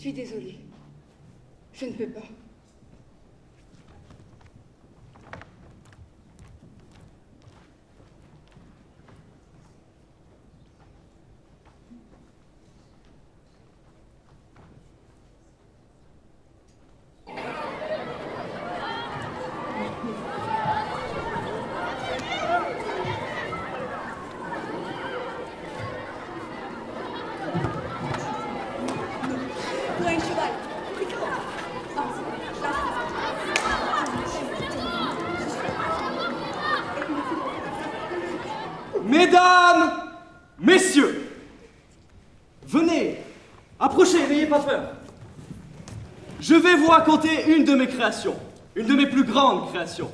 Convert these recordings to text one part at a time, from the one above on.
suis désolée. Je ne peux pas. Mesdames, messieurs, venez, approchez, n'ayez pas peur. Je vais vous raconter une de mes créations, une de mes plus grandes créations.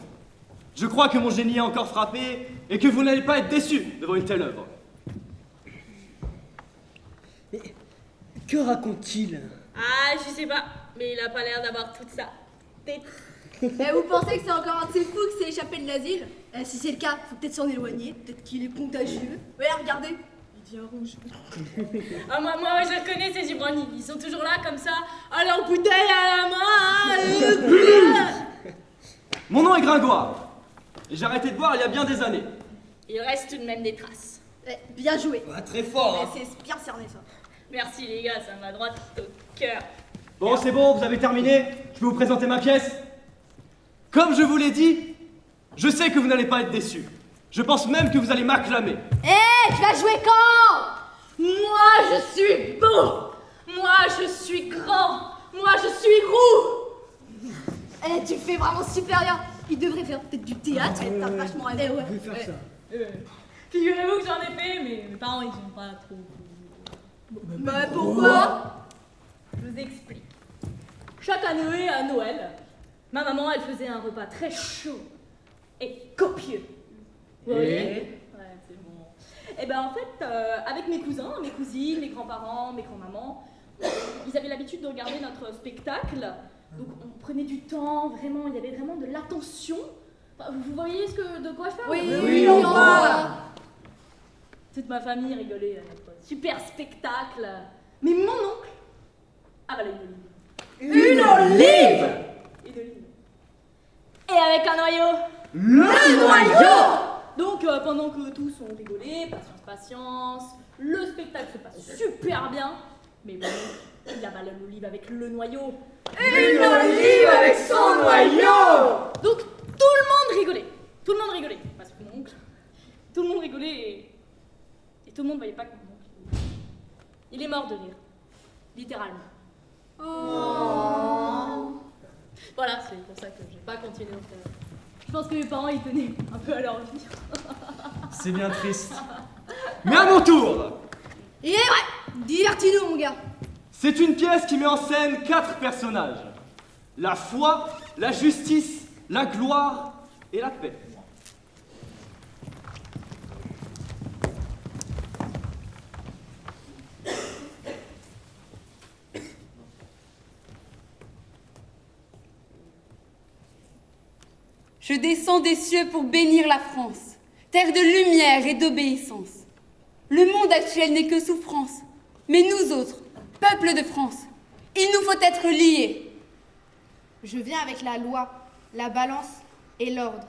Je crois que mon génie est encore frappé et que vous n'allez pas être déçus devant une telle œuvre. Mais que raconte-t-il? Ah, je sais pas, mais il a pas l'air d'avoir toute ça. Tête. Vous pensez que c'est encore un de ces fous qui s'est échappé de l'asile? Si c'est le cas, faut peut-être s'en éloigner, peut-être qu'il est contagieux. Ouais, regardez, il devient rouge. Ah, moi, je le connais, ces ivrognes. Ils sont toujours là, comme ça, à leur bouteille à la main. Mon nom est Gringoire, et j'ai arrêté de boire il y a bien des années. Il reste tout de même des traces. Bien joué. Ah, très fort, hein. C'est bien cerné, ça. Merci, les gars, ça m'a droit au cœur. Bon, c'est bon, vous avez terminé. Je peux vous présenter ma pièce. Comme je vous l'ai dit, je sais que vous n'allez pas être déçus. Je pense même que vous allez m'acclamer. Tu vas jouer quand? Moi, je suis beau. Moi, je suis grand. Moi, je suis roux. Tu le fais vraiment super bien. Il devrait faire peut-être du théâtre, t'as vachement aidé, ouais. Je vais faire ça. Figurez-vous que j'en ai fait, mais mes parents, ils sont pas trop... Bah pourquoi? Je vous explique. Chaque année à Noël, ma maman, elle faisait un repas très chaud et copieux. Vous voyez? Ouais, c'est bon. Et ben en fait, avec mes cousins, mes cousines, mes grands-parents, mes grands-mamans, ils avaient l'habitude de regarder notre spectacle. Donc on prenait du temps, vraiment, il y avait vraiment de l'attention. Enfin, vous voyez de quoi je parle? Oui, on voit. Toute ma famille rigolait à notre super spectacle. Mais mon oncle avalait une olive. Une olive? Et de l'huile. Et avec un noyau. Le noyau? Donc pendant que tous ont rigolé, patience, le spectacle se passe super bien. Mais mon oncle, il avalait l'olive avec le noyau. Une olive avec son noyau? Donc tout le monde rigolait. Tout le monde rigolait. Parce que mon oncle, tout le monde rigolait et tout le monde voyait pas que mon oncle, il est mort de rire. Littéralement. Voilà, c'est pour ça que j'ai pas continué. Donc, je pense que mes parents, ils tenaient un peu à leur vie. C'est bien triste. Mais à mon tour, Et ouais, divertis-nous, mon gars. c'est une pièce qui met en scène 4 personnages. La foi, la justice, la gloire et la paix. Je descends des cieux pour bénir la France, terre de lumière et d'obéissance. Le monde actuel n'est que souffrance, mais nous autres, peuple de France, il nous faut être liés. Je viens avec la loi, la balance et l'ordre,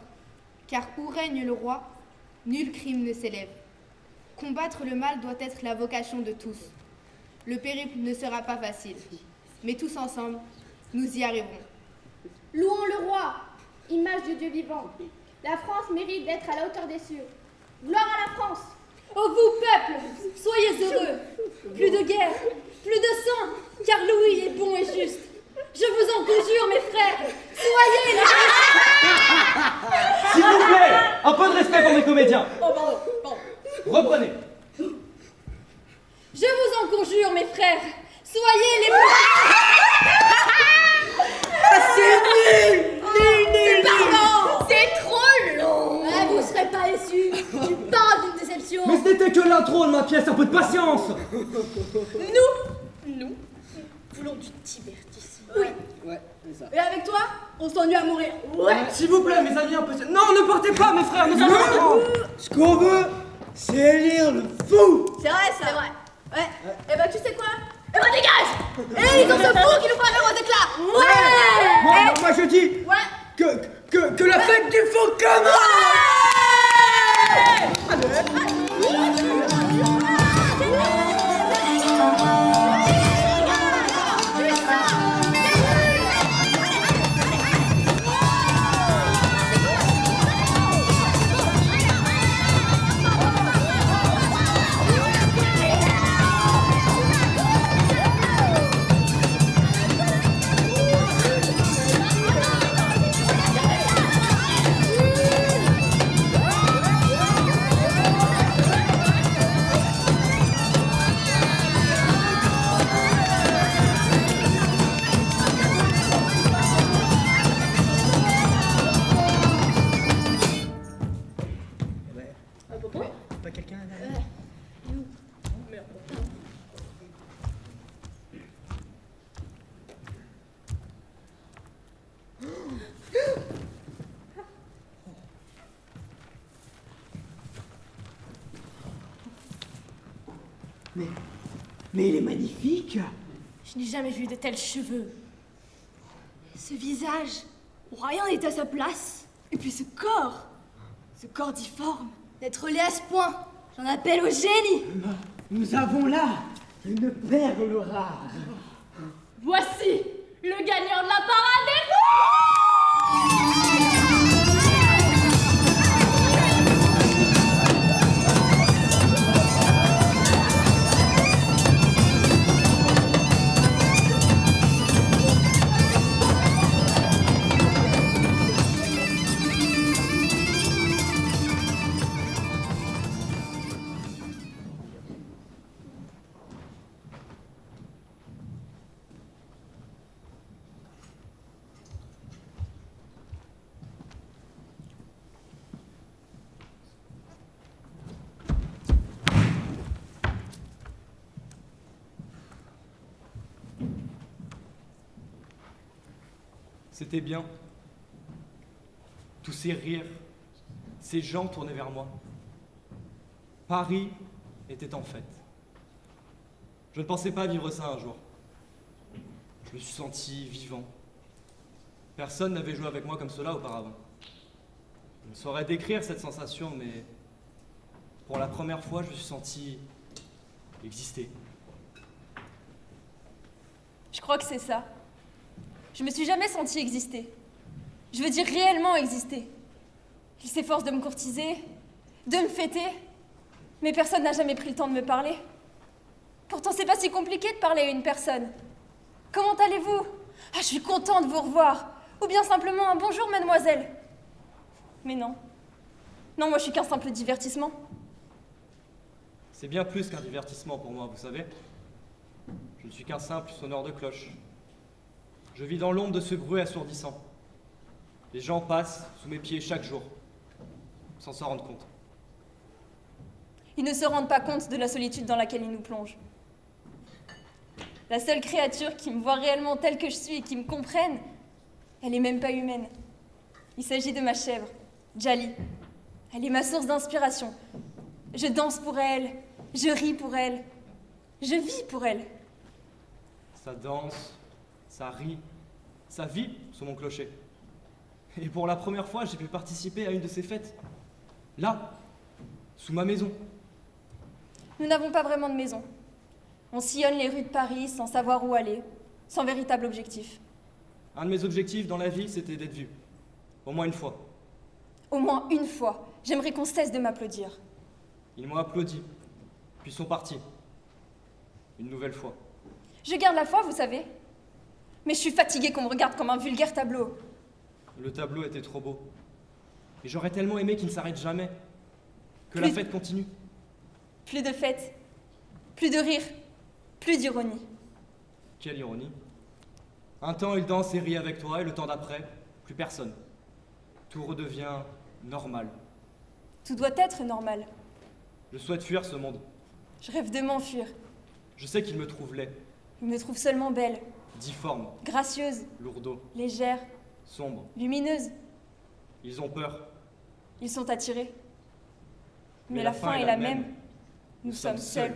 car où règne le roi, nul crime ne s'élève. Combattre le mal doit être la vocation de tous. Le périple ne sera pas facile, mais tous ensemble, nous y arriverons. Louons le roi, image du Dieu vivant. La France mérite d'être à la hauteur des cieux. Gloire à la France! Oh vous, peuple, soyez heureux. Plus de guerre, plus de sang, car Louis est bon et juste. Je vous en conjure, mes frères, soyez les... S'il vous plaît, un peu de respect pour mes comédiens. Oh, pardon. Reprenez. Je vous en conjure, mes frères, soyez les... C'est nul. Pardon. C'est trop long. Vous serez pas déçus, tu parles d'une déception. Mais ce n'était que l'intro de ma pièce, un peu de patience. Nous voulons du divertissement. Oui. Ouais, c'est ça. Et avec toi, on s'ennuie à mourir. Ouais. S'il vous plaît, mes amis, un peu... Non, ne partez pas, mes frères, nous allons... Ce qu'on veut, c'est élire le fou. C'est vrai, ça. C'est vrai. Ouais. Et bah tu sais quoi? Eh ben dégage! Et ils ont ce fou qui nous fera rire aux éclats. Ouais. Moi je dis Ouais. que la fête du faux commence. Pas quelqu'un là? Mais il est magnifique. Je n'ai jamais vu de tels cheveux. Ce visage, où rien n'est à sa place. Et puis ce corps difforme. D'être laid à ce point, j'en appelle au génie. Nous avons là une perle rare. Voici le gagnant de la parade des fous! C'était bien. Tous ces rires, ces gens tournés vers moi. Paris était en fête. Je ne pensais pas vivre ça un jour. Je me suis senti vivant. Personne n'avait joué avec moi comme cela auparavant. Je ne saurais décrire cette sensation, mais pour la première fois, je me suis senti exister. Je crois que c'est ça. Je me suis jamais sentie exister. Je veux dire réellement exister. Il s'efforce de me courtiser, de me fêter, mais personne n'a jamais pris le temps de me parler. Pourtant, c'est pas si compliqué de parler à une personne. Comment allez-vous? Ah, je suis contente de vous revoir. Ou bien simplement un bonjour, mademoiselle. Mais non. Non, moi je suis qu'un simple divertissement. C'est bien plus qu'un divertissement pour moi, vous savez. Je ne suis qu'un simple sonneur de cloche. Je vis dans l'ombre de ce bruit assourdissant. Les gens passent sous mes pieds chaque jour, sans s'en rendre compte. Ils ne se rendent pas compte de la solitude dans laquelle ils nous plongent. La seule créature qui me voit réellement telle que je suis et qui me comprenne, elle n'est même pas humaine. Il s'agit de ma chèvre, Djali. Elle est ma source d'inspiration. Je danse pour elle, je ris pour elle, je vis pour elle. Ça danse, ça rit, ça vit sous mon clocher. Et pour la première fois, j'ai pu participer à une de ces fêtes. Là, sous ma maison. Nous n'avons pas vraiment de maison. On sillonne les rues de Paris sans savoir où aller, sans véritable objectif. Un de mes objectifs dans la vie, c'était d'être vu. Au moins une fois. Au moins une fois, j'aimerais qu'on cesse de m'applaudir. Ils m'ont applaudi, puis sont partis. Une nouvelle fois. Je garde la foi, vous savez. Mais je suis fatiguée qu'on me regarde comme un vulgaire tableau. Le tableau était trop beau. Et j'aurais tellement aimé qu'il ne s'arrête jamais. Que Plus- la fête continue. Plus de fêtes, plus de rire, plus d'ironie. Quelle ironie. Un temps, il danse et rit avec toi, et le temps d'après, plus personne. Tout redevient normal. Tout doit être normal. Je souhaite fuir ce monde. Je rêve de m'enfuir. Je sais qu'il me trouve laid, Il me trouve seulement belle, difforme, gracieuse, lourdeau, légère, sombre. lumineuse. Ils ont peur. Ils sont attirés. Mais la fin est la même. Nous sommes seuls.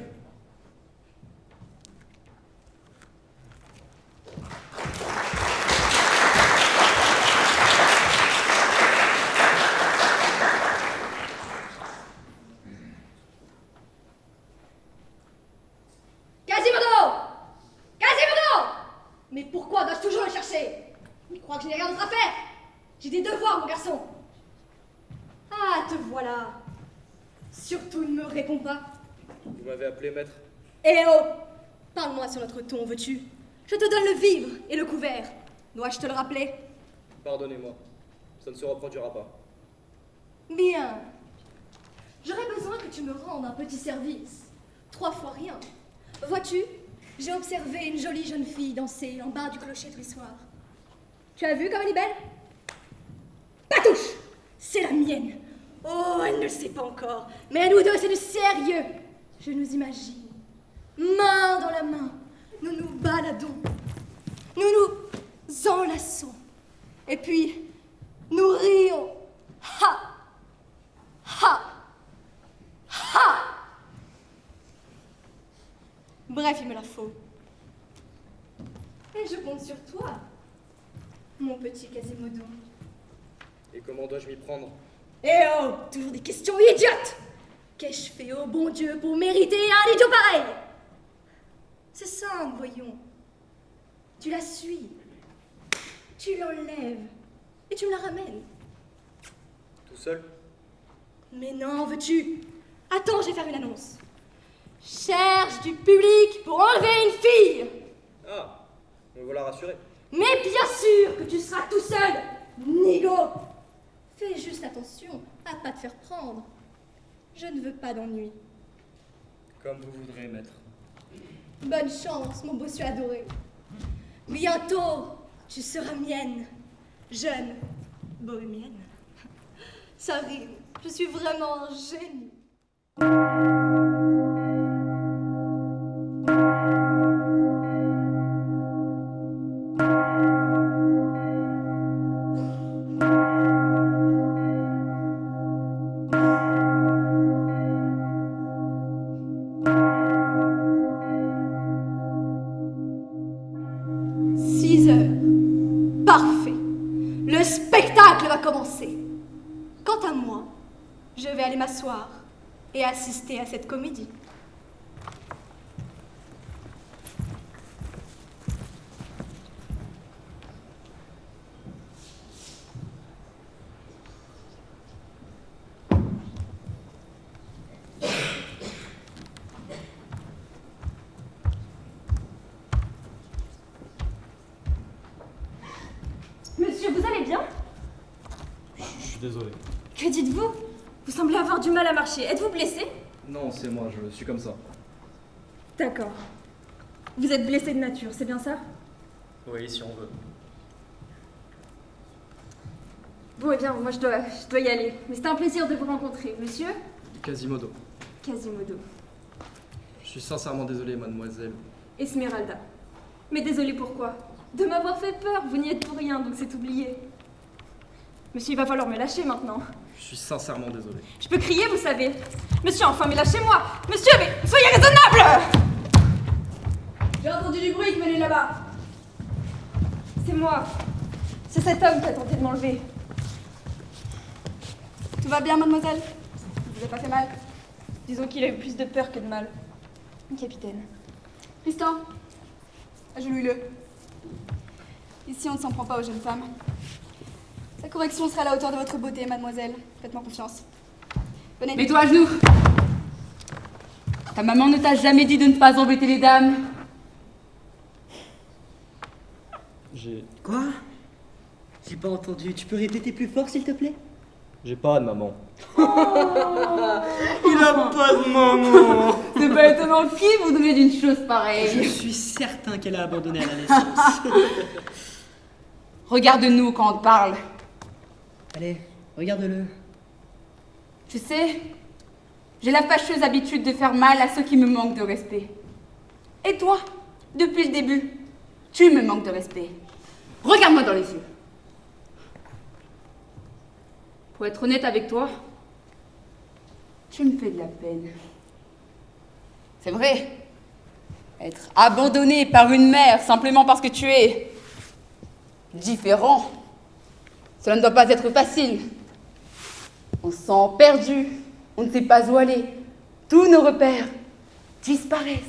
Pourquoi dois-je toujours le chercher? Il croit que je n'ai rien d'autre à faire. J'ai des devoirs, mon garçon. Ah, te voilà. Surtout ne me réponds pas. Vous m'avez appelé maître. Eh oh! Parle-moi sur notre ton, veux-tu? Je te donne le vivre et le couvert. Dois-je te le rappeler? Pardonnez-moi, ça ne se reproduira pas. Bien. J'aurais besoin que tu me rendes un petit service. 3 fois rien. Vois-tu, j'ai observé une jolie jeune fille danser en bas du clocher tous les soirs. Tu as vu comme elle est belle? Patouche! C'est la mienne. Oh, elle ne le sait pas encore. Mais nous deux, c'est du sérieux. Je nous imagine. Main dans la main, nous nous baladons. Nous nous enlaçons. Et puis, nous rions. Ha! Ha! Ha! Bref, il me la faut. Et je compte sur toi, mon petit Quasimodo. Et comment dois-je m'y prendre? Eh oh! Toujours des questions idiotes! Qu'ai-je fait au bon Dieu pour mériter un idiot pareil? C'est simple, voyons. Tu la suis, tu l'enlèves et tu me la ramènes. Tout seul? Mais non, veux-tu? Attends, je vais faire une annonce. Cherche du public pour enlever une fille. Ah, me voilà rassuré. Mais bien sûr que tu seras tout seul, nigo. Fais juste attention à pas te faire prendre. Je ne veux pas d'ennui. Comme vous voudrez, maître. Bonne chance, mon bossu adoré. Bientôt, tu seras mienne, jeune bohémienne. Ça rime, je suis vraiment un génie. Parfait. Le spectacle va commencer. Quant à moi, je vais aller m'asseoir et assister à cette comédie. Monsieur, vous allez bien? Je suis désolé. Que dites-vous? Vous semblez avoir du mal à marcher. Êtes-vous blessé? Non, c'est moi, je suis comme ça. D'accord. Vous êtes blessé de nature, c'est bien ça? Oui, si on veut. Bon, eh bien, moi je dois y aller. Mais c'était un plaisir de vous rencontrer. Monsieur? Quasimodo. Quasimodo. Je suis sincèrement désolé, mademoiselle. Esmeralda. Mais désolé pourquoi? De m'avoir fait peur, vous n'y êtes pour rien, donc c'est oublié. Monsieur, il va falloir me lâcher maintenant. Je suis sincèrement désolé. Je peux crier, vous savez. Monsieur, enfin, mais lâchez-moi. Monsieur, mais soyez raisonnable. J'ai entendu du bruit qui venait là-bas. C'est moi. C'est cet homme qui a tenté de m'enlever. Tout va bien, mademoiselle? Vous avez pas fait mal? Disons qu'il a eu plus de peur que de mal. Capitaine. Tristan, agenouille-le. Ici, on ne s'en prend pas aux jeunes femmes. Sa correction sera à la hauteur de votre beauté, mademoiselle. Faites-moi confiance. Venez. Mets-toi à genoux. Ta maman ne t'a jamais dit de ne pas embêter les dames. Quoi? J'ai pas entendu. Tu peux répéter plus fort, s'il te plaît? J'ai pas de maman. Il a pas de maman. C'est pas étonnant qui voudrait d'une chose Je pareille. suis certain qu'elle a abandonné à la naissance. Regarde-nous quand on te parle. Allez, regarde-le. Tu sais, j'ai la fâcheuse habitude de faire mal à ceux qui me manquent de respect. Et toi, depuis le début, tu me manques de respect. Regarde-moi dans les yeux. Pour être honnête avec toi, tu me fais de la peine. C'est vrai, être abandonné par une mère simplement parce que tu es différent, cela ne doit pas être facile. On se sent perdu, on ne sait pas où aller. Tous nos repères disparaissent.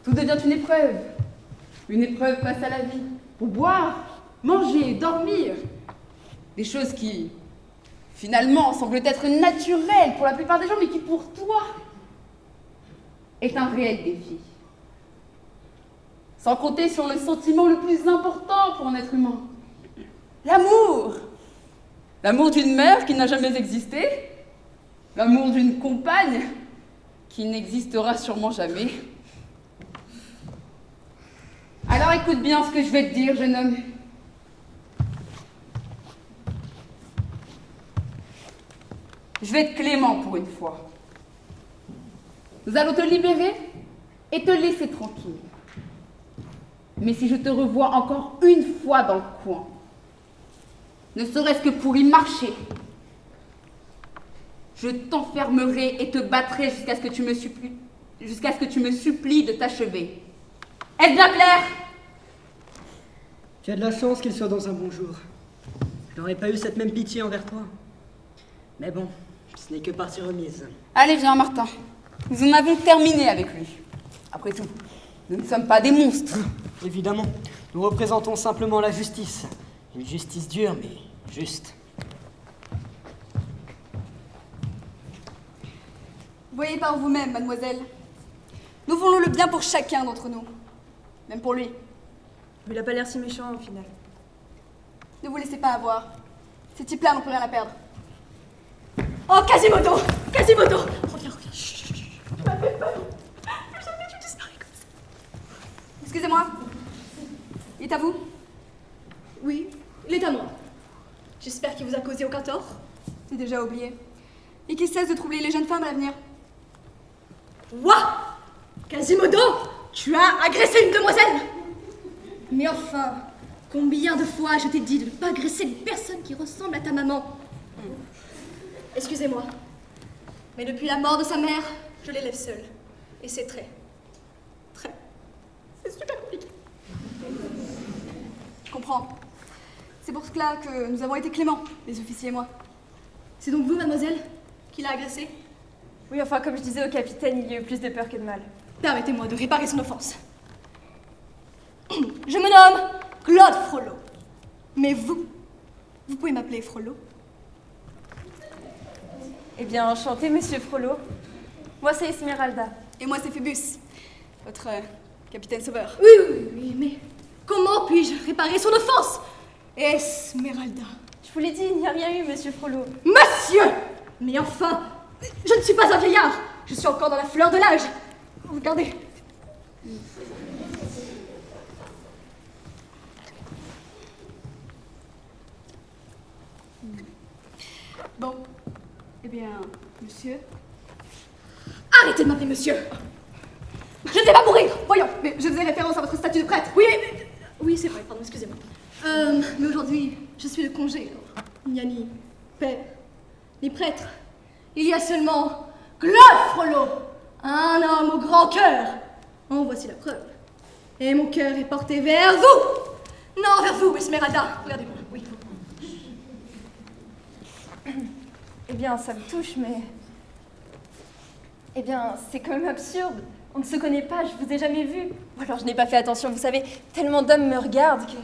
Tout devient une épreuve. Une épreuve face à la vie. Pour boire, manger, dormir. Des choses qui, finalement, semblent être naturelles pour la plupart des gens, mais qui, pour toi, est un réel défi. Sans compter sur le sentiment le plus important pour un être humain. L'amour. L'amour d'une mère qui n'a jamais existé. L'amour d'une compagne qui n'existera sûrement jamais. Alors écoute bien ce que je vais te dire, jeune homme. Je vais être clément pour une fois. Nous allons te libérer et te laisser tranquille. Mais si je te revois encore une fois dans le coin, ne serait-ce que pour y marcher, je t'enfermerai et te battrai jusqu'à ce que tu me supplies de t'achever. Est-ce bien clair? Tu as de la chance qu'il soit dans un bon jour. Je n'aurais pas eu cette même pitié envers toi. Mais bon, ce n'est que partie remise. Allez, viens, Martin. Nous en avons terminé avec lui. Après tout, nous ne sommes pas des monstres. Évidemment, nous représentons simplement la justice. Une justice dure, mais juste. Voyez par vous-même, mademoiselle. Nous voulons le bien pour chacun d'entre nous. Même pour lui. Mais il a pas l'air si méchant au final. Ne vous laissez pas avoir. Ces types-là n'ont plus rien à perdre. Oh, Quasimodo! Quasimodo! Reviens, reviens. Chut, chut. Tu m'as fait peur. Jamais tu disparais comme ça. Excusez-moi. Il est à vous? Oui, il est à moi. J'espère qu'il vous a causé aucun tort. C'est déjà oublié. Et qu'il cesse de troubler les jeunes femmes à l'avenir. Quoi? Quasimodo, tu as agressé une demoiselle? Mais enfin, combien de fois je t'ai dit de ne pas agresser les personnes qui ressemblent à ta maman? Excusez-moi, mais depuis la mort de sa mère, je l'élève seule. Et c'est c'est super compliqué. Je comprends. C'est pour cela que nous avons été cléments, les officiers et moi. C'est donc vous, mademoiselle, qui l'a agressé? Oui, enfin, comme je disais au capitaine, il y a eu plus de peur que de mal. Permettez-moi de réparer son offense. Je me nomme Claude Frollo. Mais vous pouvez m'appeler Frollo. Eh bien, enchanté, monsieur Frollo. Moi, c'est Esmeralda. Et moi, c'est Phébus, votre capitaine sauveur. Oui, mais comment puis-je réparer son offense? Esmeralda. Je vous l'ai dit, il n'y a rien eu, monsieur Frollo. Monsieur! Mais enfin, je ne suis pas un vieillard. Je suis encore dans la fleur de l'âge. Regardez. Bon. Eh bien, monsieur. Arrêtez de m'appeler monsieur. Je ne vais pas mourir, voyons. Mais je faisais référence à votre statut de prêtre. Oui, c'est vrai, pardon, excusez-moi. Mais aujourd'hui, je suis de congé. Il n'y a ni père, ni prêtre. Il y a seulement Claude Frollo, un homme au grand cœur. En voici la preuve. Et mon cœur est porté vers vous. Non, vers vous, Esmeralda. Regardez-moi, oui. Eh bien, ça me touche, mais... Eh bien, c'est quand même absurde. On ne se connaît pas, je vous ai jamais vu. Ou alors je n'ai pas fait attention, vous savez, tellement d'hommes me regardent que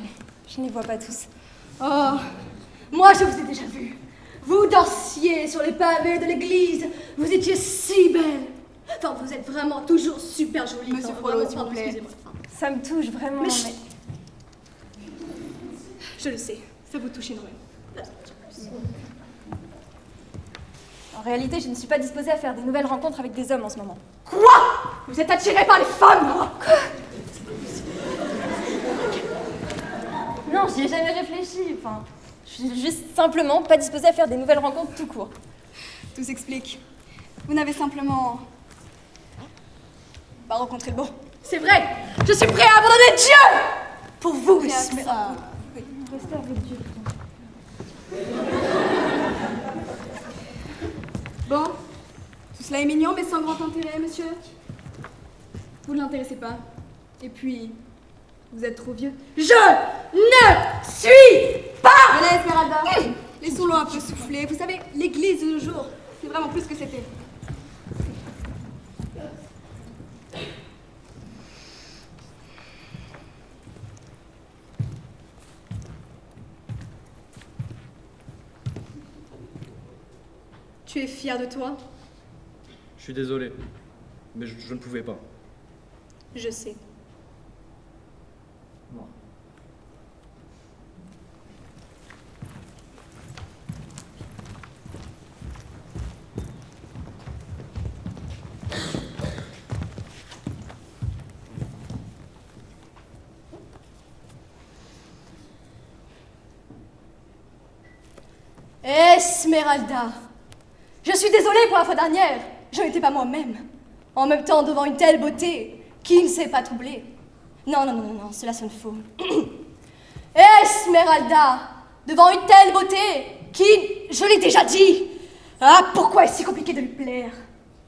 je ne les vois pas tous. Oh, moi je vous ai déjà vu. Vous dansiez sur les pavés de l'église. Vous étiez si belle. Enfin, vous êtes vraiment toujours super jolie. Monsieur Enfin, Frollo, vraiment, s'il vous pardon, plaît. excusez-moi. Enfin, Ça me touche vraiment, Mais mais... chut. je le sais, ça vous touche énormément. En réalité, je ne suis pas disposée à faire des nouvelles rencontres avec des hommes en ce moment. Quoi? Vous êtes attiré par les femmes? Non, j'y ai jamais réfléchi, enfin... Je suis juste simplement pas disposée à faire des nouvelles rencontres tout court. Tout s'explique. Vous n'avez simplement pas rencontré le bon. C'est vrai, je suis prêt à abandonner Dieu pour vous, Prêt à Esmeralda. ça. Restez avec Dieu. Bon, tout cela est mignon, mais sans grand intérêt, monsieur. Vous ne l'intéressez pas. Et puis, vous êtes trop vieux. Je ne suis pas. Allez, Esmeralda, laissons-le un peu souffler. Vous savez, l'église de nos jours, c'est vraiment plus ce que c'était. Tu es fier de toi? Je suis désolé, mais je ne pouvais pas. Je sais. Esmeralda, je suis désolée pour la fois dernière. Je n'étais pas moi-même. En même temps, devant une telle beauté, qui ne s'est pas troublé? Non, non, non, non, non, cela sonne faux. Esmeralda, devant une telle beauté, qui, je l'ai déjà dit. Ah, pourquoi est-ce si compliqué de lui plaire?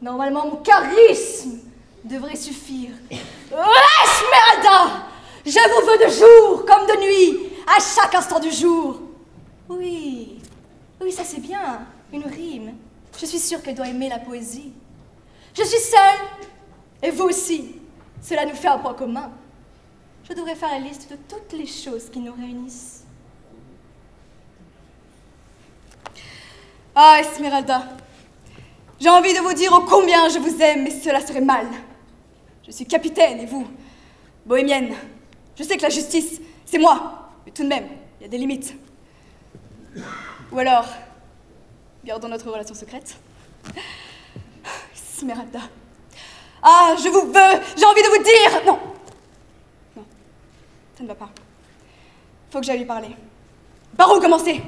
Normalement, mon charisme devrait suffire. Esmeralda, je vous veux de jour comme de nuit, à chaque instant du jour. Oui, oui, ça c'est bien, une rime. Je suis sûre qu'elle doit aimer la poésie. Je suis seule, et vous aussi. Cela nous fait un point commun. Je devrais faire la liste de toutes les choses qui nous réunissent. Ah, Esmeralda, j'ai envie de vous dire ô combien je vous aime, mais cela serait mal. Je suis capitaine, et vous, bohémienne. Je sais que la justice, c'est moi, mais tout de même, il y a des limites. Ou alors, gardons notre relation secrète. Esmeralda. Ah, je vous veux, j'ai envie de vous dire... Non. Non, ça ne va pas. Faut que j'aille lui parler. Par où commencer?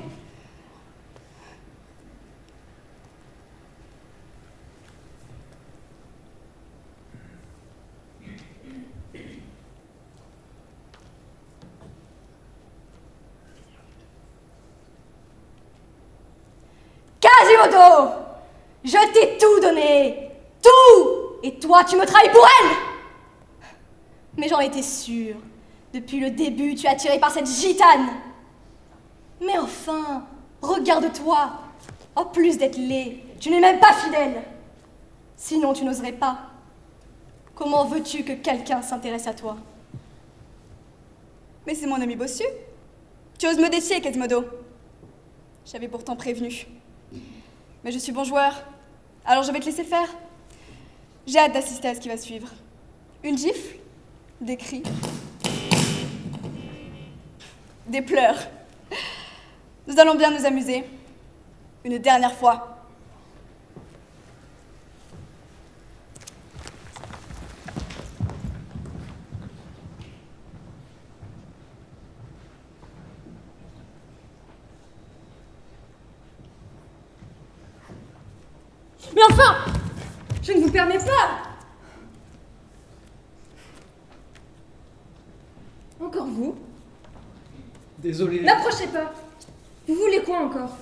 Quasimodo! Je t'ai tout donné! Tout! Et toi, tu me trahis pour elle! Mais j'en étais sûre. Depuis le début, tu es attiré par cette gitane. Mais enfin, regarde-toi. En plus d'être laid, tu n'es même pas fidèle. Sinon, tu n'oserais pas. Comment veux-tu que quelqu'un s'intéresse à toi? Mais c'est mon ami bossu. Tu oses me défier, Quasimodo. J'avais pourtant prévenu. Mais je suis bon joueur, alors je vais te laisser faire. J'ai hâte d'assister à ce qui va suivre. Une gifle, des cris, des pleurs. Nous allons bien nous amuser. Une dernière fois. Mais enfin, je ne vous permets pas. Encore vous? Désolé. N'approchez pas. Vous voulez quoi encore?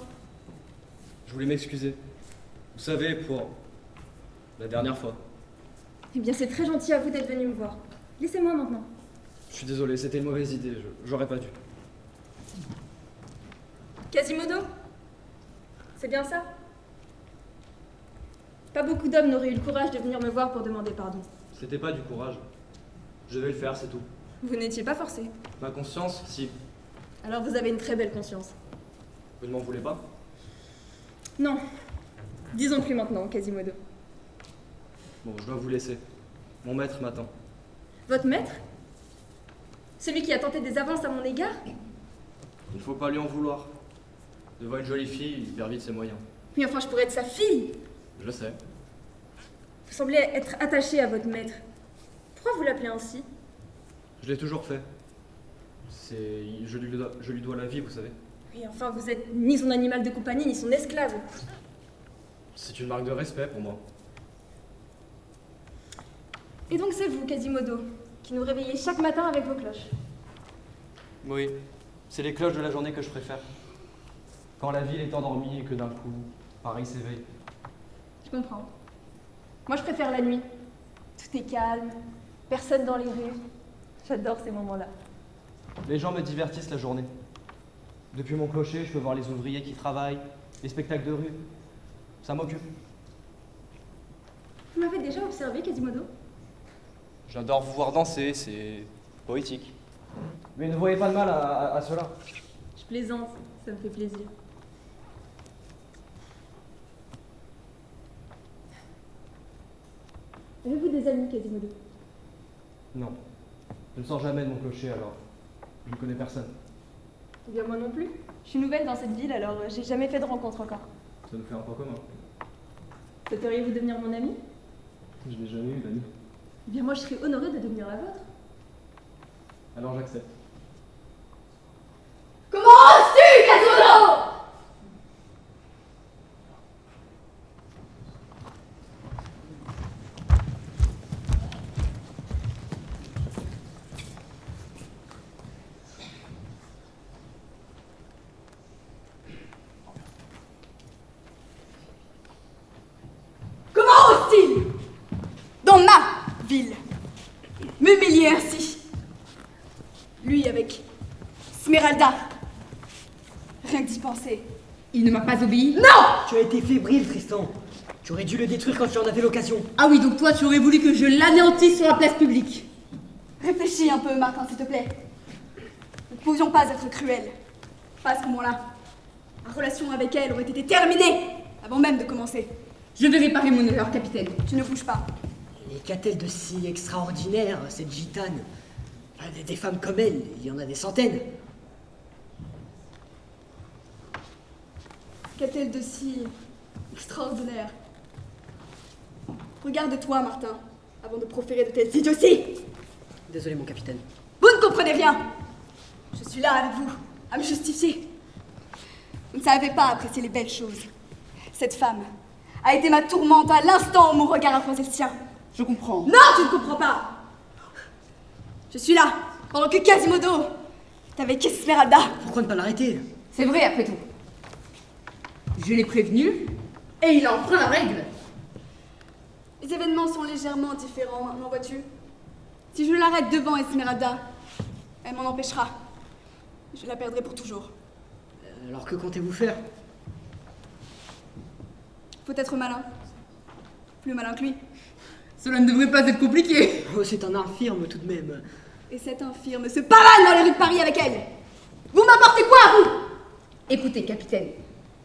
Je voulais m'excuser. Vous savez, pour la dernière fois. Eh bien, c'est très gentil à vous d'être venu me voir. Laissez-moi maintenant. Je suis désolé, c'était une mauvaise idée. J'aurais pas dû. Quasimodo? C'est bien ça? Pas beaucoup d'hommes n'auraient eu le courage de venir me voir pour demander pardon. C'était pas du courage. Je devais le faire, c'est tout. Vous n'étiez pas forcé. Ma conscience, si. Alors vous avez une très belle conscience. Vous ne m'en voulez pas? Non. Disons plus maintenant, Quasimodo. Bon, je dois vous laisser. Mon maître m'attend. Votre maître? Celui qui a tenté des avances à mon égard? Il ne faut pas lui en vouloir. Devant une jolie fille, il perd vite ses moyens. Mais enfin, je pourrais être sa fille. Je sais. Vous semblez être attaché à votre maître. Pourquoi vous l'appelez ainsi? Je l'ai toujours fait. Je lui dois la vie, vous savez. Oui, enfin, vous êtes ni son animal de compagnie, ni son esclave. C'est une marque de respect pour moi. Et donc c'est vous, Quasimodo, qui nous réveillez chaque matin avec vos cloches. Oui, c'est les cloches de la journée que je préfère. Quand la ville est endormie et que d'un coup, Paris s'éveille. Je comprends. Moi, je préfère la nuit. Tout est calme, personne dans les rues. J'adore ces moments-là. Les gens me divertissent la journée. Depuis mon clocher, je peux voir les ouvriers qui travaillent, les spectacles de rue. Ça m'occupe. Vous m'avez déjà observé, Quasimodo? J'adore vous voir danser, c'est poétique. Mais ne voyez pas de mal à cela. Je plaisante, ça me fait plaisir. Avez-vous des amis, Quasimodo? Non. Je ne sors jamais de mon clocher alors. Je ne connais personne. Eh bien, moi non plus. Je suis nouvelle dans cette ville, alors j'ai jamais fait de rencontre encore. Ça nous fait un point commun. Souhaiteriez-vous devenir mon ami? Je n'ai jamais eu d'amis. Eh bien, moi, je serais honorée de devenir la vôtre. Alors j'accepte. Comment oses-tu, Quasimodo? Comment ose-t-il, dans ma ville, m'humilier ainsi? Lui avec Esmeralda. Rien que d'y penser. Il ne m'a pas obéi. Non! Tu as été fébrile, Tristan. Tu aurais dû le détruire quand tu en avais l'occasion. Ah oui, donc toi, tu aurais voulu que je l'anéantisse sur la place publique. Réfléchis un peu, Martin, s'il te plaît. Nous ne pouvions pas être cruels. Pas à ce moment-là. Ma relation avec elle aurait été terminée avant même de commencer. Je vais réparer mon erreur, capitaine. Tu ne bouges pas. Et qu'a-t-elle de si extraordinaire, cette gitane? Des femmes comme elle, il y en a des centaines. Qu'a-t-elle de si extraordinaire? Regarde-toi, Martin, avant de proférer de telles idioties. Désolé, mon capitaine. Vous ne comprenez rien. Je suis là avec vous, à me justifier. Vous ne savez pas apprécier les belles choses. Cette femme a été ma tourmente à l'instant où mon regard a croisé le sien. Je comprends. Non, tu ne comprends pas. Je suis là, pendant que Quasimodo est avec Esmeralda. Pourquoi ne pas l'arrêter? C'est vrai, après tout. Je l'ai prévenu, et il a enfreint la règle. Les événements sont légèrement différents, maintenant, vois-tu. Si je l'arrête devant Esmeralda, elle m'en empêchera. Je la perdrai pour toujours. Alors que comptez-vous faire? Faut être malin. Plus malin que lui. Cela ne devrait pas être compliqué. Oh, c'est un infirme tout de même. Et cet infirme se pavane dans les rues de Paris avec elle. Vous m'apportez quoi, vous? Écoutez, capitaine,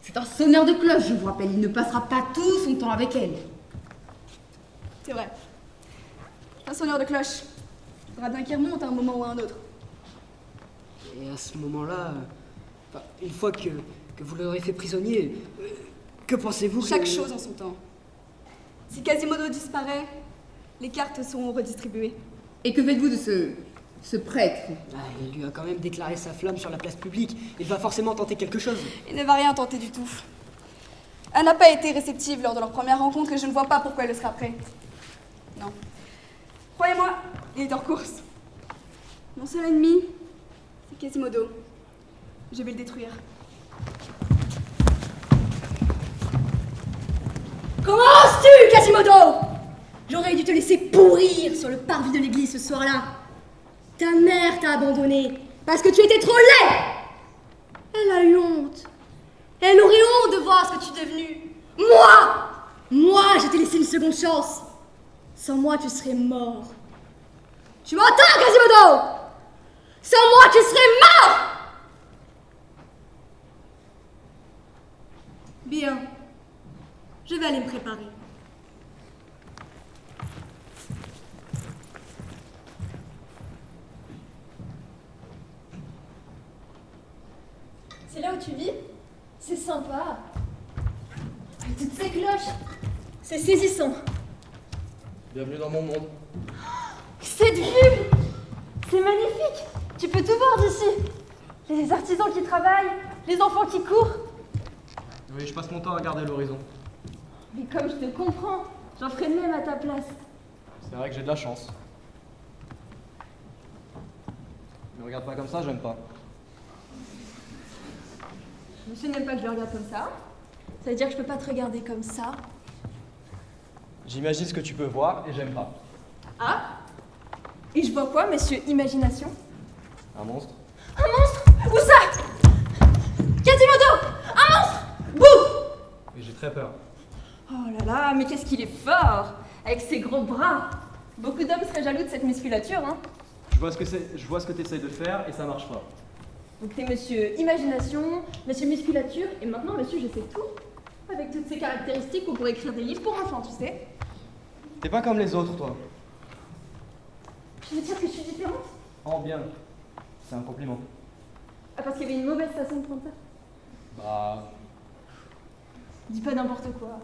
c'est un sonneur de cloche, je vous rappelle. Il ne passera pas tout son temps avec elle. C'est vrai. Un sonneur de cloche. Il faudra bien qu'il remonte à un moment ou à un autre. Et à ce moment-là, une fois que vous l'aurez fait prisonnier, que pensez-vous Chaque que... chose en son temps. Si Quasimodo disparaît, les cartes seront redistribuées. Et que faites-vous de ce prêtre? Il lui a quand même déclaré sa flamme sur la place publique. Il va forcément tenter quelque chose. Il ne va rien tenter du tout. Elle n'a pas été réceptive lors de leur première rencontre et je ne vois pas pourquoi elle le sera après. Non. Croyez-moi, il est en course. Mon seul ennemi, c'est Quasimodo. Je vais le détruire. Comment oses-tu, Quasimodo? J'aurais dû te laisser pourrir sur le parvis de l'église ce soir-là. Ta mère t'a abandonné parce que tu étais trop laid. Elle a eu honte. Elle aurait honte de voir ce que tu es devenu. Moi, je t'ai laissé une seconde chance. Sans moi, tu serais mort. Tu m'entends, Quasimodo? Sans moi, tu serais mort. Bien. Je vais aller me préparer. C'est là où tu vis? C'est sympa. Avec toutes ces cloches. C'est saisissant. Bienvenue dans mon monde. Cette vue! C'est magnifique! Tu peux tout voir d'ici. Les artisans qui travaillent, les enfants qui courent. Oui, je passe mon temps à regarder l'horizon. Mais comme je te comprends, j'en ferais de même à ta place. C'est vrai que j'ai de la chance. Ne regarde pas comme ça, j'aime pas. Monsieur n'aime pas que je le regarde comme ça. Ça veut dire que je peux pas te regarder comme ça. J'imagine ce que tu peux voir et j'aime pas. Ah? Et je vois quoi, monsieur Imagination? Un monstre? Un monstre? Où ça? Quasimodo! Un monstre! Bouh! Et j'ai très peur. Oh là là, mais qu'est-ce qu'il est fort! Avec ses gros bras! Beaucoup d'hommes seraient jaloux de cette musculature, hein? Je vois ce que tu essayes de faire et ça marche pas. Donc t'es monsieur Imagination, monsieur Musculature, et maintenant monsieur je sais tout. Avec toutes ces caractéristiques, on pourrait écrire des livres pour enfants, tu sais. T'es pas comme les autres, toi. Je veux dire que je suis différente? Oh, bien. C'est un compliment. Ah, parce qu'il y avait une mauvaise façon de prendre ça? Bah... Dis pas n'importe quoi.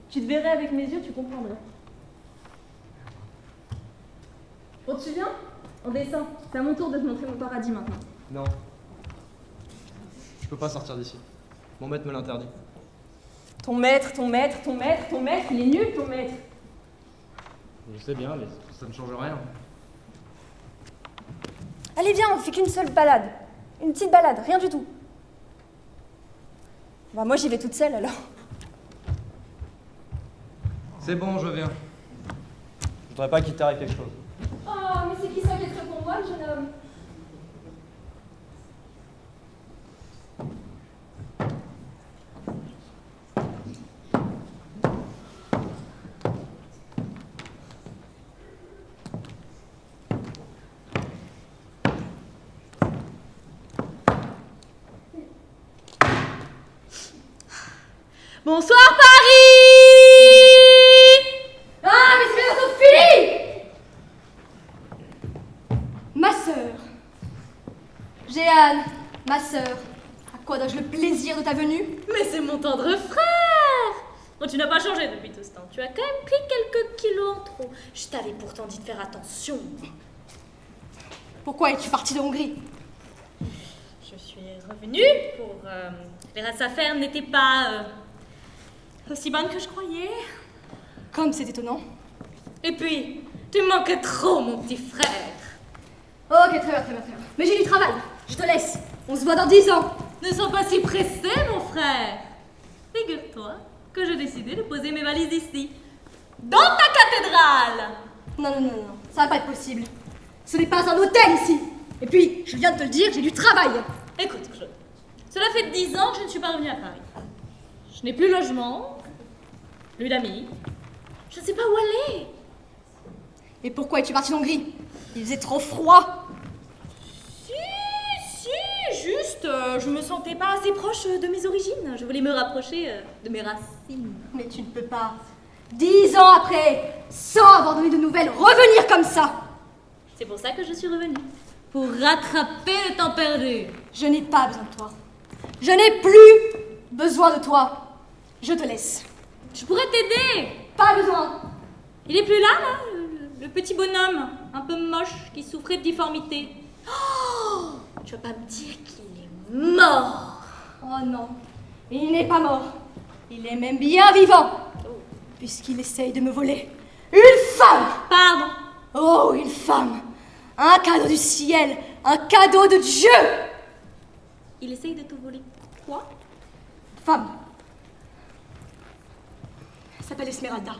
Tu te verrais avec mes yeux, tu comprendrais. Bon, tu viens? On descend. C'est à mon tour de te montrer mon paradis maintenant. Non. Je peux pas sortir d'ici. Mon maître me l'interdit. Ton maître, il est nul ton maître. Je sais bien, mais ça ne change rien. Allez, viens, on fait qu'une seule balade. Une petite balade, rien du tout. Bah, moi, j'y vais toute seule alors. C'est bon, je viens. Je voudrais pas qu'il t'arrive quelque chose. Oh, mais c'est qui s'inquièterait pour moi, le jeune homme? Bonsoir Paris! Ah, mais c'est bientôt fini! Ma sœur. Jeanne, ma sœur. À quoi dois-je le plaisir de ta venue? Mais c'est mon tendre frère! Bon, tu n'as pas changé depuis tout ce temps. Tu as quand même pris quelques kilos en trop. Je t'avais pourtant dit de faire attention. Pourquoi es-tu partie de Hongrie? Je suis revenue pour... les affaires n'étaient pas aussi bonnes que je croyais. Comme c'est étonnant. Et puis, tu me manquais trop, mon petit frère. Ok, très bien. Mais j'ai du travail. Je te laisse. On se voit dans 10 ans. Ne sois pas si pressé, mon frère. Figure-toi que j'ai décidé de poser mes valises ici, dans ta cathédrale. Non, ça va pas être possible. Ce n'est pas un hôtel ici. Et puis, je viens de te le dire, j'ai du travail. Écoute, Claude, cela fait 10 ans que je ne suis pas revenue à Paris. Je n'ai plus logement, plus d'amis. Je ne sais pas où aller. Et pourquoi es-tu partie d'Hongrie? Il faisait trop froid. Si, juste, je me sentais pas assez proche de mes origines. Je voulais me rapprocher de mes racines. Mais tu ne peux pas, 10 ans après, sans avoir donné de nouvelles, revenir comme ça. C'est pour ça que je suis revenue. Pour rattraper le temps perdu. Je n'ai pas besoin de toi. Je n'ai plus besoin de toi. Je te laisse. Je pourrais t'aider. Pas besoin. Il est plus là, le petit bonhomme, un peu moche, qui souffrait de difformité. Oh, tu vas pas me dire qu'il est mort. Oh non, il n'est pas mort. Il est même bien vivant. Puisqu'il essaye de me voler. Une femme. Pardon. Oh, une femme. Un cadeau du ciel. Un cadeau de Dieu. Il essaye de te voler quoi? Femme. Elle s'appelle Esmeralda.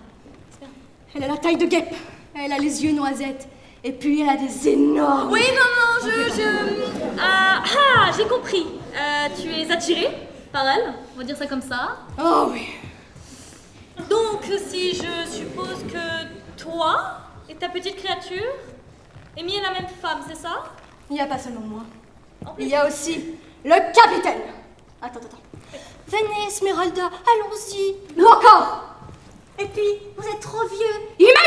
Elle a la taille de guêpe. Elle a les yeux noisettes. Et puis elle a des énormes... Oui, non, j'ai compris. Tu es attirée par elle, on va dire ça comme ça. Oh oui. Donc, si je suppose que toi et ta petite créature aimiez la même femme, c'est ça? Il n'y a pas seulement moi. Il y a aussi le capitaine. Attends. Venez, Esmeralda, allons-y. Ou encore. Et puis, vous êtes trop vieux. Il m'a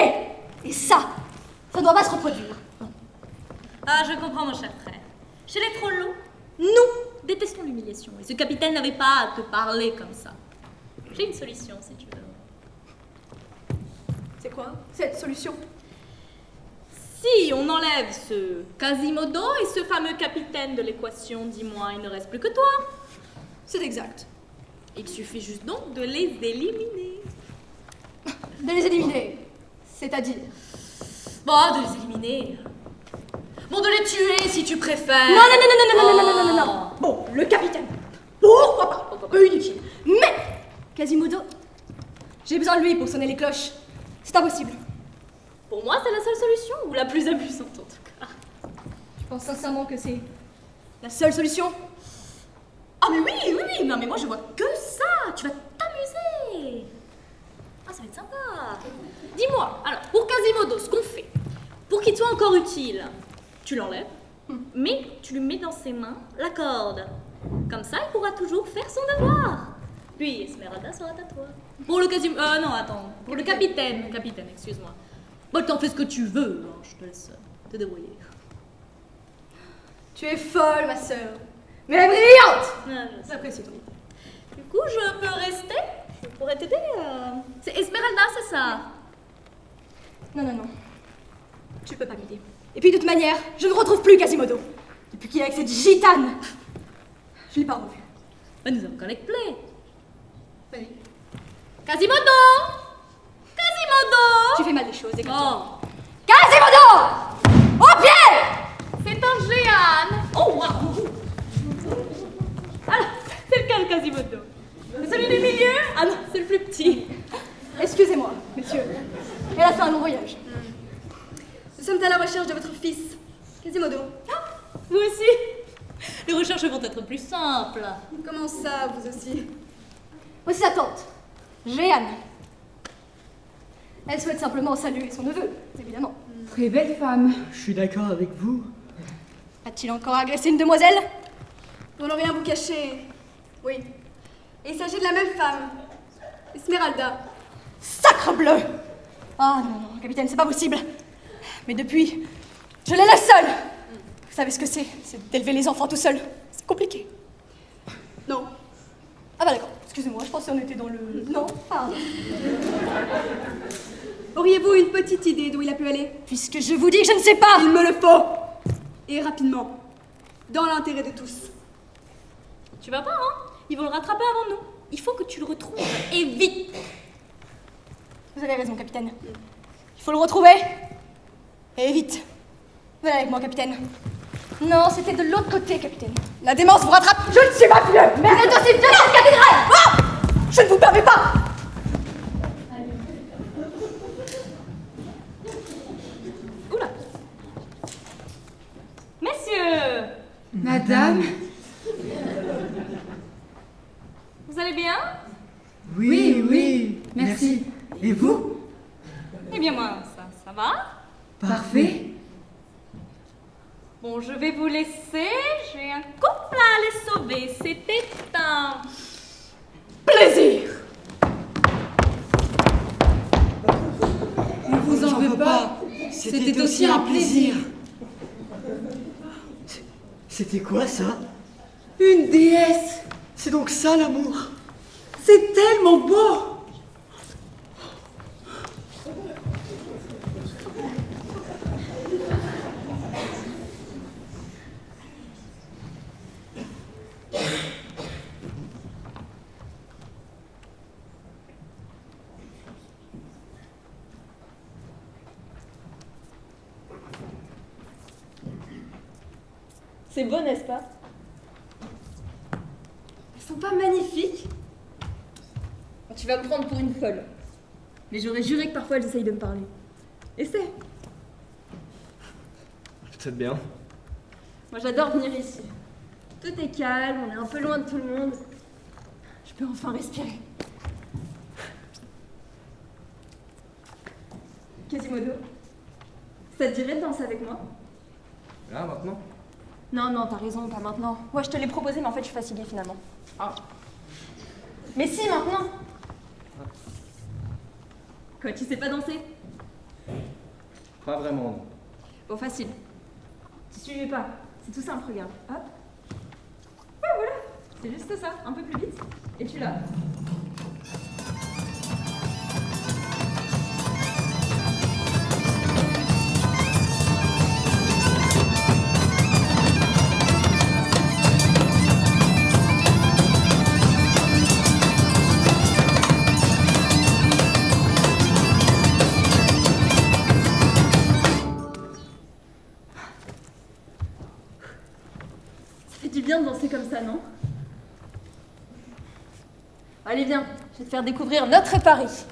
humilié. Et ça ne doit pas se reproduire. Ah, je comprends, mon cher frère. Chez les trollos, nous détestons l'humiliation. Et ce capitaine n'avait pas à te parler comme ça. J'ai une solution, si tu veux. C'est quoi cette solution? Si on enlève ce Quasimodo et ce fameux capitaine de l'équation, dis-moi, il ne reste plus que toi. C'est exact. Il suffit juste donc de les éliminer. De les éliminer. C'est-à-dire? Bon, de les éliminer. Bon, de les tuer si tu préfères. Non. Bon, le capitaine. Pourquoi pas? Peu inutile. Mais Quasimodo, j'ai besoin de lui pour sonner les cloches. C'est impossible. Pour moi, c'est la seule solution, ou la plus amusante en tout cas. Tu penses sincèrement que c'est la seule solution? Ah mais oui, non mais moi je vois que ça. Tu vas t'amuser. Ah, ça va être sympa. Dis-moi, alors, pour Quasimodo, ce qu'on fait, pour qu'il soit encore utile, tu l'enlèves, mais tu lui mets dans ses mains la corde. Comme ça, il pourra toujours faire son devoir. Puis Esmeralda sera à toi. Pour le Quasimodo... non, attends. Pour le capitaine. Capitaine, excuse-moi. Bon, t'en fais ce que tu veux. Hein, je te laisse te débrouiller. Tu es folle, ma sœur. Mais elle est brillante. Ah, je sais. J'apprécie ton. Du coup, je peux rester? Je pourrais t'aider. C'est Esmeralda, c'est ça? Non, non, non. Tu peux pas m'aider. Et puis de toute manière, je ne retrouve plus Quasimodo. Depuis qu'il est avec cette gitane. Je l'ai pas revu. Ben, nous avons connect play. Vas-y. Quasimodo! Quasimodo! Tu fais mal les choses, exactement. Oh! Quasimodo! Au pied! C'est un géant! Oh, waouh! Alors, c'est lequel Quasimodo? C'est celui du milieu? Ah non, c'est le plus petit. Excusez-moi, messieurs. Elle a fait un long voyage. Nous sommes à la recherche de votre fils, Quasimodo. Vous aussi? Les recherches vont être plus simples. Comment ça, vous aussi? Voici sa tante, Jeanne. Elle souhaite simplement saluer son neveu, évidemment. Très belle femme. Je suis d'accord avec vous. A-t-il encore agressé une demoiselle? On n'a rien à vous cacher. Oui. Et il s'agit de la même femme, Esmeralda. Sacre bleu! Ah non, non, capitaine, c'est pas possible. Mais depuis, je les laisse seuls. Vous savez ce que c'est? C'est d'élever les enfants tout seul. C'est compliqué. Non. Ah bah d'accord, excusez-moi, je pensais qu'on était dans le... Non, pardon. Auriez-vous une petite idée d'où il a pu aller? Puisque je vous dis que je ne sais pas! Il me le faut! Et rapidement. Dans l'intérêt de tous. Tu vas pas, hein? Ils vont le rattraper avant nous. Il faut que tu le retrouves. Et vite! Vous avez raison, capitaine. Il faut le retrouver. Et vite. Venez avec moi, capitaine. Non, c'était de l'autre côté, capitaine. La démence vous rattrape. Je ne suis pas vieux, mais vous êtes aussi vieux que cette cathédrale. Ah! Je ne vous permets pas. Oula! Messieurs! Madame? Vous allez bien? Oui, oui, merci. Et vous? Eh bien, moi, ça va. Parfait. Bon, je vais vous laisser. J'ai un couple à aller sauver. C'était un plaisir. Ne vous en veux pas. C'était aussi un plaisir. C'était quoi ça? Une déesse. C'est donc ça l'amour. C'est tellement beau. C'est beau, n'est-ce pas? Elles sont pas magnifiques? Tu vas me prendre pour une folle. Mais j'aurais juré que parfois elles essayent de me parler. Essaie. Peut-être bien. Moi j'adore venir ici. Tout est calme, on est un peu loin de tout le monde. Je peux enfin respirer. Quasimodo, ça te dirait de danser avec moi? Là, maintenant? Non, non, t'as raison, pas maintenant. Ouais, je te l'ai proposé, mais en fait, je suis fatiguée finalement. Ah. Mais si, maintenant! Quoi, tu sais pas danser? Pas vraiment, non. Bon, facile. Tu suivais pas. C'est tout simple, regarde. Hop. Ouais, voilà. C'est juste ça, un peu plus vite. Et tu l'as. Bien de danser comme ça, non? Allez, viens, je vais te faire découvrir notre Paris.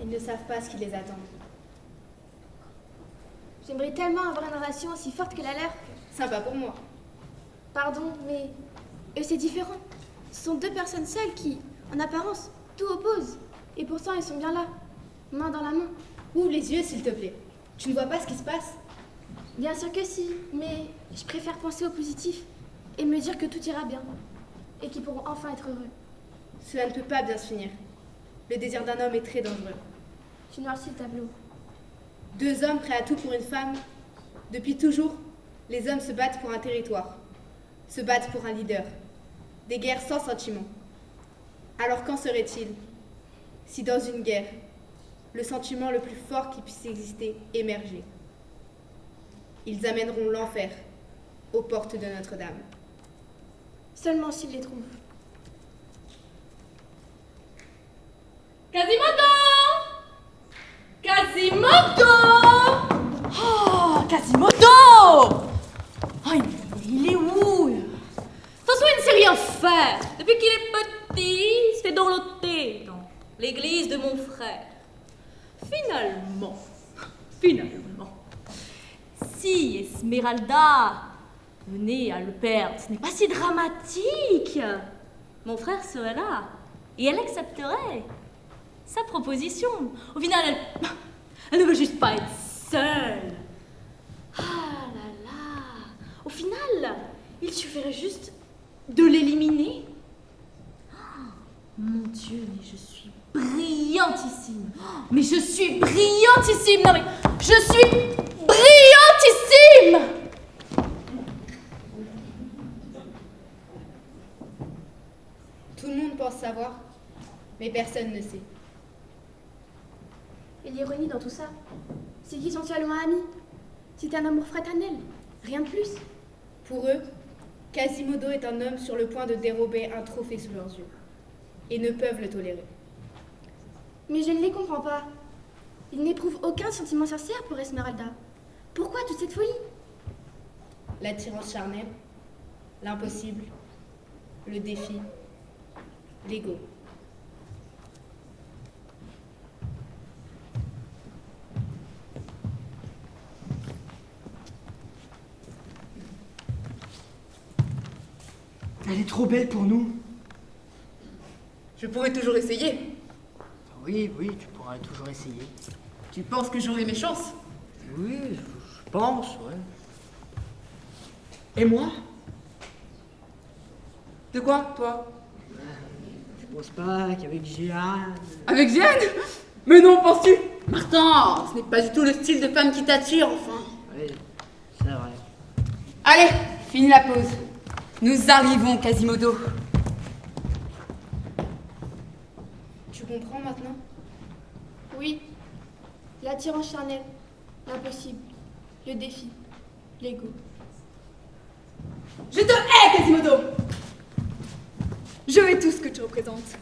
Ils ne savent pas ce qui les attend. J'aimerais tellement avoir une relation aussi forte que la leur. Sympa pour moi. Pardon, mais eux c'est différent. Ce sont deux personnes seules qui, en apparence, tout opposent. Et pourtant ils sont bien là, main dans la main. Ouvre les yeux, s'il te plaît. Tu ne vois pas ce qui se passe? Bien sûr que si, mais je préfère penser au positif et me dire que tout ira bien et qu'ils pourront enfin être heureux. Cela ne peut pas bien se finir. Le désir d'un homme est très dangereux. Tu noircis le tableau. 2 hommes prêts à tout pour une femme. Depuis toujours, les hommes se battent pour un territoire, se battent pour un leader. Des guerres sans sentiment. Alors qu'en serait-il si dans une guerre, le sentiment le plus fort qui puisse exister émergeait? Ils amèneront l'enfer aux portes de Notre-Dame. Seulement s'ils les trouvent. Quasimodo! Quasimodo! Oh, Quasimodo! Oh, il est où? De toute façon, il ne sait rien faire. Depuis qu'il est petit, il se fait dorloter dans l'église de mon frère. Finalement, si Esmeralda venait à le perdre, ce n'est pas si dramatique. Mon frère serait là et elle accepterait sa proposition. Au final, elle ne veut juste pas être seule. Ah là là. Au final, il suffirait juste de l'éliminer. Oh, mon Dieu, mais je suis brillantissime. Oh, mais je suis brillantissime. Non mais, je suis brillantissime. Tout le monde pense savoir, mais personne ne sait. Et l'ironie dans tout ça, c'est qu'ils sont seulement amis. C'est un amour fraternel, rien de plus. Pour eux, Quasimodo est un homme sur le point de dérober un trophée sous leurs yeux, et ne peuvent le tolérer. Mais je ne les comprends pas. Ils n'éprouvent aucun sentiment sincère pour Esmeralda. Pourquoi toute cette folie? L'attirance charnelle, l'impossible, le défi, l'ego. Elle est trop belle pour nous. Je pourrais toujours essayer. Oui, oui, tu pourras toujours essayer. Tu penses que j'aurai mes chances? Oui, je pense, ouais. Et moi? De quoi, toi? Je pense pas qu'avec Jeanne... Avec Jeanne? Mais non, penses-tu? Martin, ce n'est pas du tout le style de femme qui t'attire, enfin. Oui, c'est vrai. Allez, finis la pause. Nous arrivons, Quasimodo. Tu comprends maintenant? Oui, l'attirance charnelle, l'impossible, le défi, l'ego. Je te hais, Quasimodo! Je hais tout ce que tu représentes.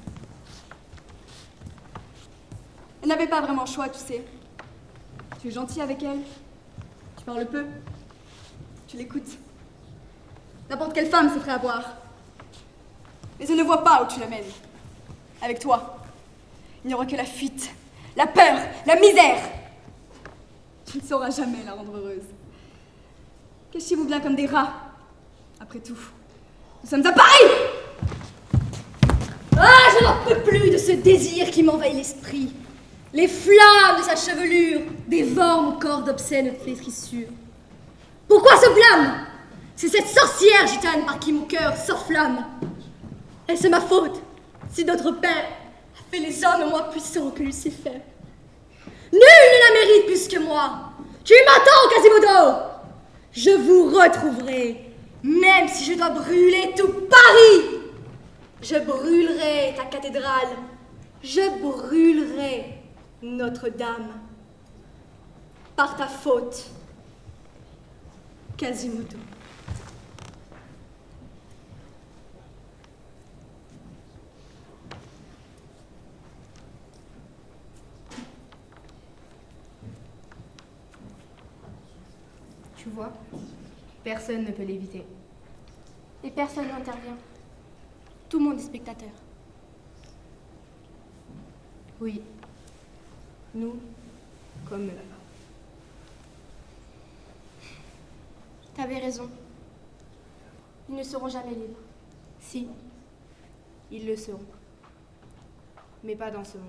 Elle n'avait pas vraiment le choix, tu sais. Tu es gentil avec elle, tu parles peu, tu l'écoutes. N'importe quelle femme se ferait avoir. Mais elle ne voit pas où tu l'amènes. Avec toi, il n'y aura que la fuite, la peur, la misère. Tu ne sauras jamais la rendre heureuse. Cachez-vous bien comme des rats. Après tout, nous sommes à Paris! Ah, je n'en peux plus de ce désir qui m'envahit l'esprit. Les flammes de sa chevelure dévorent mon corps d'obscènes flétrissures. Pourquoi ce blâme? C'est cette sorcière gitane par qui mon cœur s'enflamme. Et c'est ma faute si notre père a fait les hommes moins puissants que Lucifer. Nul ne la mérite plus que moi. Tu m'attends, Quasimodo. Je vous retrouverai, même si je dois brûler tout Paris. Je brûlerai ta cathédrale. Je brûlerai Notre-Dame. Par ta faute, Quasimodo. Tu vois, personne ne peut l'éviter. Et personne n'intervient. Tout le monde est spectateur. Oui, nous, comme eux. T'avais raison. Ils ne seront jamais libres. Si, ils le seront. Mais pas dans ce monde.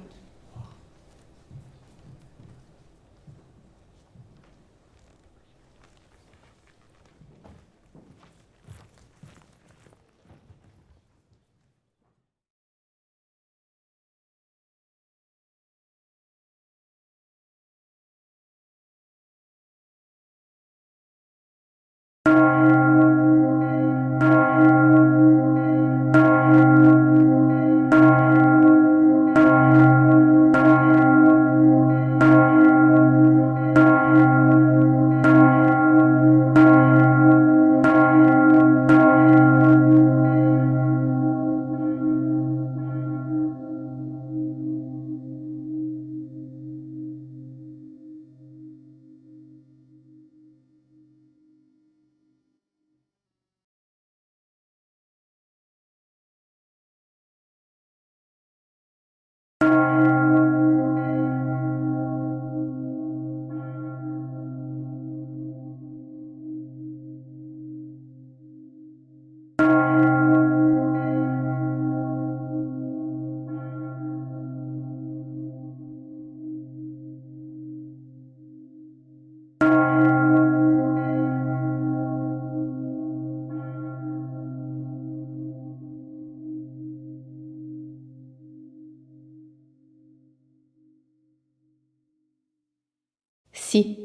Si,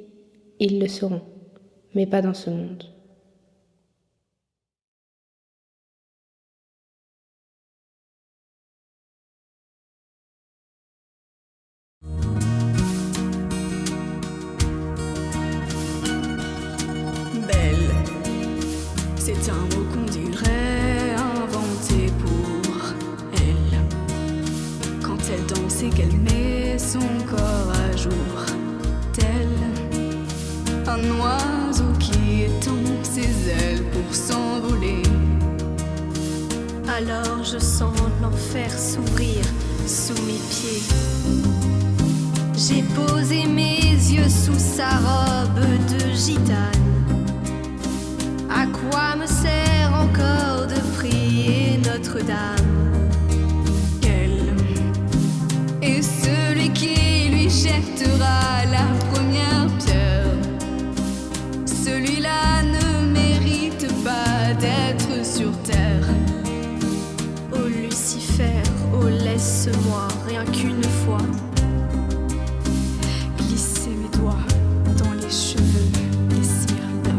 ils le seront, mais pas dans ce monde. Belle, c'est un mot qu'on dirait inventé pour elle. Quand elle danse et qu'elle met son corps à jour, tel un oiseau qui étend ses ailes pour s'envoler. Alors je sens l'enfer s'ouvrir sous mes pieds. J'ai posé mes yeux sous sa robe de gitane. À quoi me sert encore de prier Notre-Dame? Quel est celui qui lui jettera la première pierre? Celui-là ne mérite pas d'être sur terre. Ô Lucifer, oh laisse-moi rien qu'une fois glisser mes doigts dans les cheveux d'Esmeralda.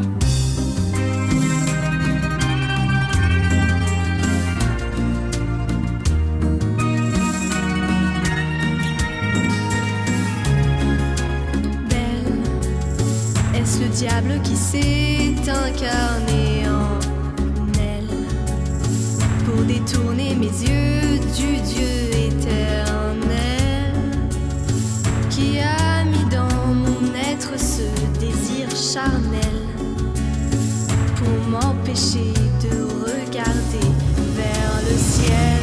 Belle, est-ce le diable qui s'est incarné en elle pour détourner mes yeux du Dieu éternel qui a mis dans mon être ce désir charnel pour m'empêcher de regarder vers le ciel?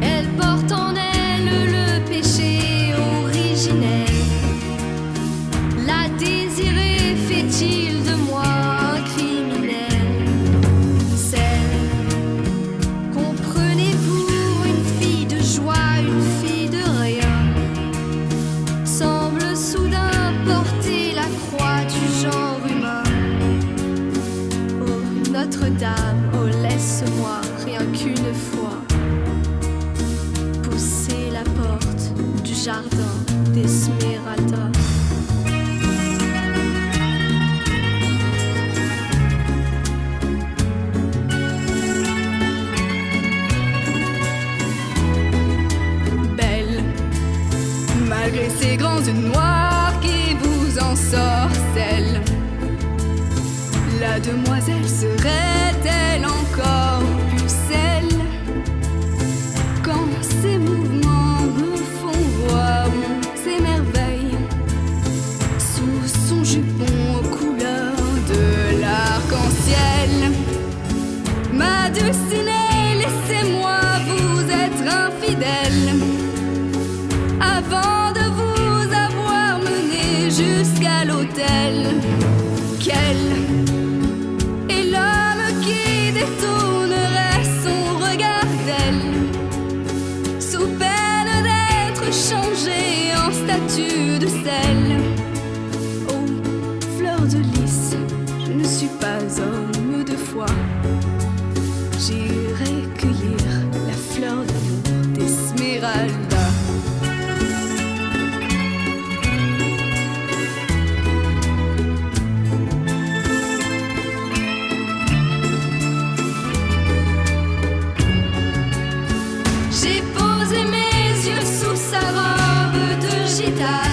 Elle porte en elle le péché originel. La désirer fait-il de moi un criminel? Celle qu'on prenait pour une fille de joie, une fille de rien, semble soudain porter la croix du genre humain. Oh Notre-Dame, oh laisse-moi rien qu'une fois pousser la porte du jardin d'Esmeralda. Belle, malgré ces grands yeux noirs qui vous ensorcellent, la demoiselle serait-elle encore pucelle? Quand ses mouvements me font voir ses merveilles sous son jupon aux couleurs de l'arc-en-ciel. Ma destinée, laissez-moi vous être infidèle avant de vous avoir mené jusqu'à l'autel. Quel est l'homme qui détournerait son regard d'elle sous peine d'être changé en statue de sel? Oh, fleur de lys, je ne suis pas homme de foi. J'irai cueillir la fleur d'amour d'Esmeralda. J'ai posé mes yeux sous sa robe de gitane.